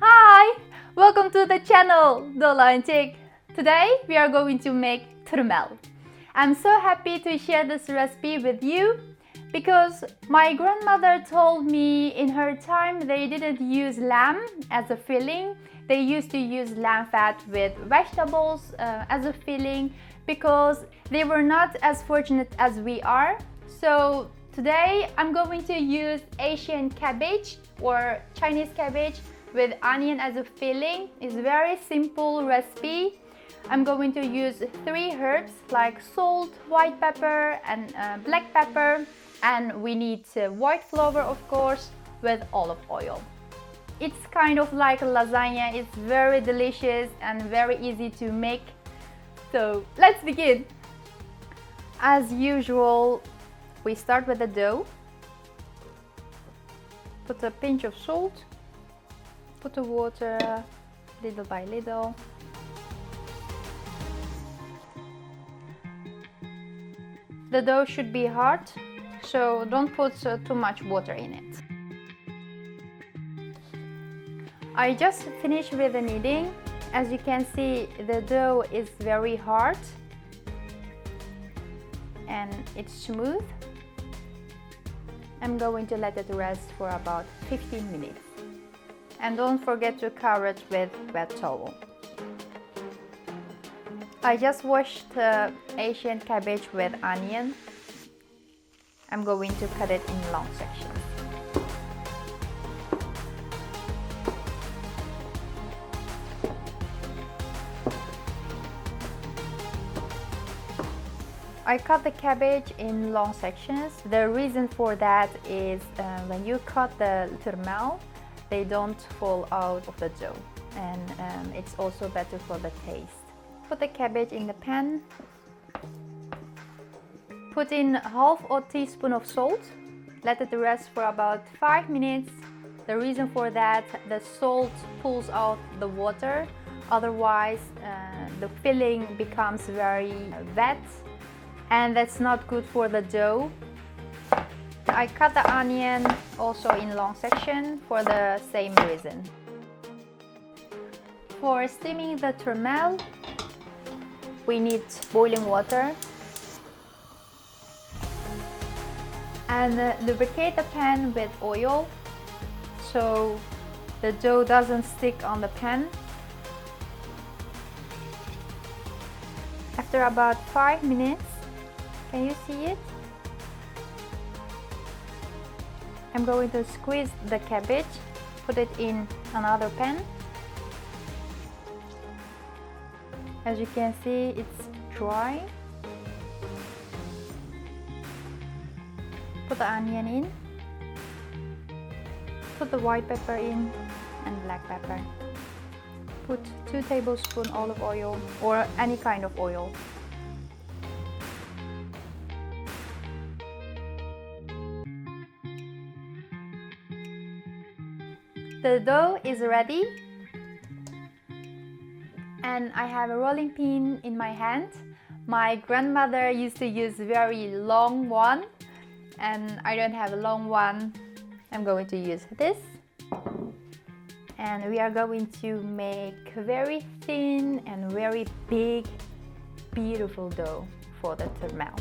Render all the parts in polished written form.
Hi, welcome to the channel Dolan. Today we are going to make Turmel. I'm so happy to share this recipe with you because my grandmother told me in her time they didn't use lamb as a filling. They used to use lamb fat with vegetables as a filling because they were not as fortunate as we are. So today I'm going to use Asian cabbage or Chinese cabbage with onion as a filling. It's a very simple recipe. I'm going to use 3 herbs like salt, white pepper and black pepper, and we need white flour, of course, with olive oil. It's kind of like a lasagna. It's very delicious and very easy to make. So let's begin. As usual, we start with the dough. Put a pinch of salt. Put the water little by little. The dough should be hard, so don't put too much water in it. I just finished with the kneading. As you can see, the dough is very hard and it's smooth. I'm going to let it rest for about 15 minutes. And don't forget to cover it with wet towel. I just washed the Asian cabbage with onion. I'm going to cut it in long sections. I cut the cabbage in long sections. The reason for that is when you cut the turmel, they don't fall out of the dough, and it's also better for the taste. Put the cabbage in the pan. Put in half a teaspoon of salt. Let it rest for about 5 minutes. The reason for that, the salt pulls out the water. Otherwise, the filling becomes very wet, and that's not good for the dough. I cut the onion also in long section for the same reason. For steaming the turmel, we need boiling water and lubricate the pan with oil so the dough doesn't stick on the pan. After about 5 minutes, can you see it? I'm going to squeeze the cabbage, put it in another pan. As you can see, it's dry. Put the onion in. Put the white pepper in and black pepper. Put 2 tablespoons olive oil or any kind of oil. The dough is ready, and I have a rolling pin in my hand. My grandmother used to use a very long one, and I don't have a long one. I'm going to use this, and we are going to make very thin and very big, beautiful dough for the turmel.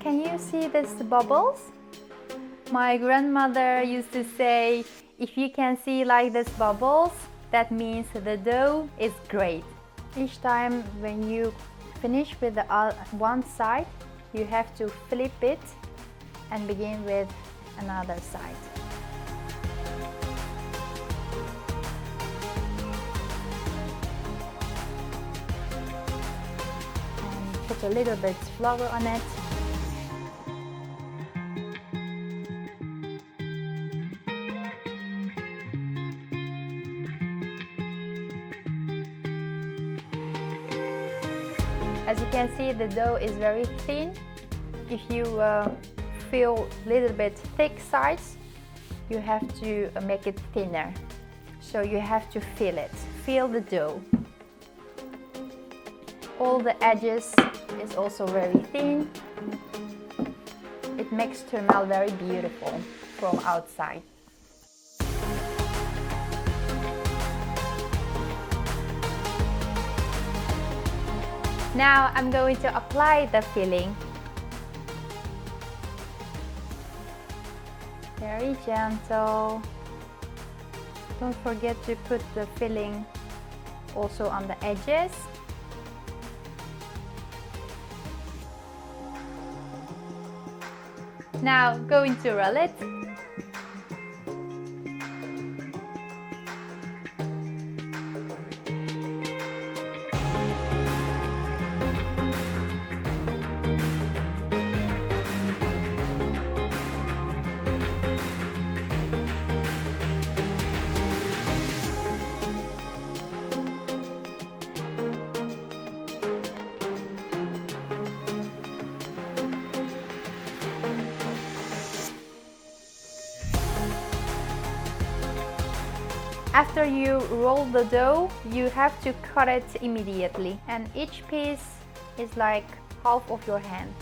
Can you see these bubbles? My grandmother used to say, if you can see like these bubbles, that means the dough is great. Each time when you finish with the one side, you have to flip it and begin with another side. And put a little bit flour on it. As you can see, the dough is very thin. If you feel a little bit thick sides, you have to make it thinner. So you have to feel it. Feel the dough. All the edges is also very thin. It makes turmel very beautiful from outside. Now I'm going to apply the filling. Very gentle. Don't forget to put the filling also on the edges. Now going to roll it. After you roll the dough, you have to cut it immediately, and each piece is like half of your hand.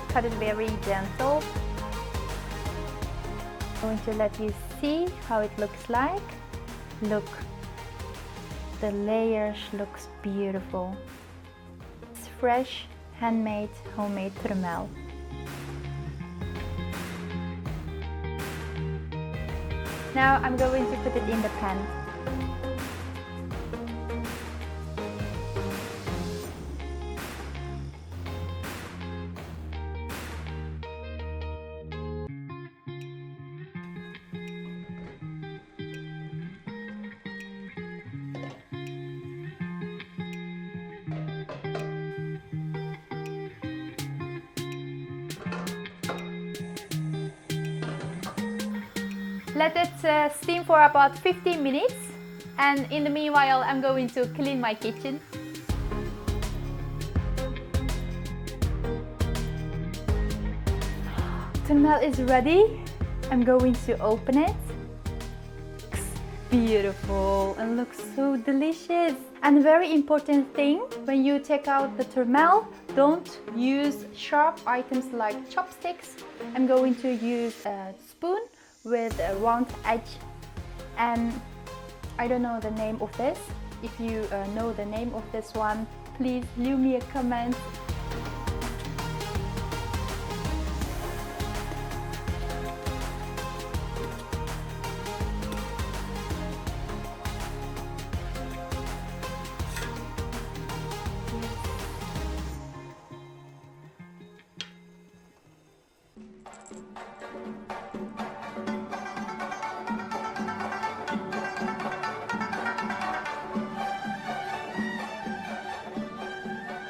Cut it very gentle. I'm going to let you see how it looks like. Look, the layers looks beautiful. It's fresh, handmade, homemade turmel. Now I'm going to put it in the pan. Let it steam for about 15 minutes, and in the meanwhile I'm going to clean my kitchen. Turmel is ready. I'm going to open it. Looks beautiful and looks so delicious. And very important thing, when you take out the turmel, don't use sharp items like chopsticks. I'm going to use a spoon with a round edge, and I don't know the name of this. If you know the name of this one, please leave me a comment.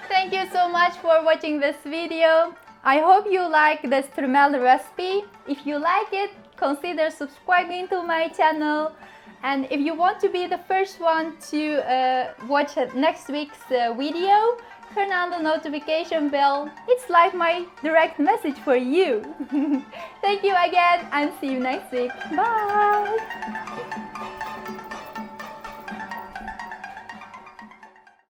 Thank you so much for watching this video. I hope you like this turmel recipe. If you like it, consider subscribing to my channel. And if you want to be the first one to watch next week's video, turn on the notification bell. It's like my direct message for you. Thank you again, and see you next week. Bye!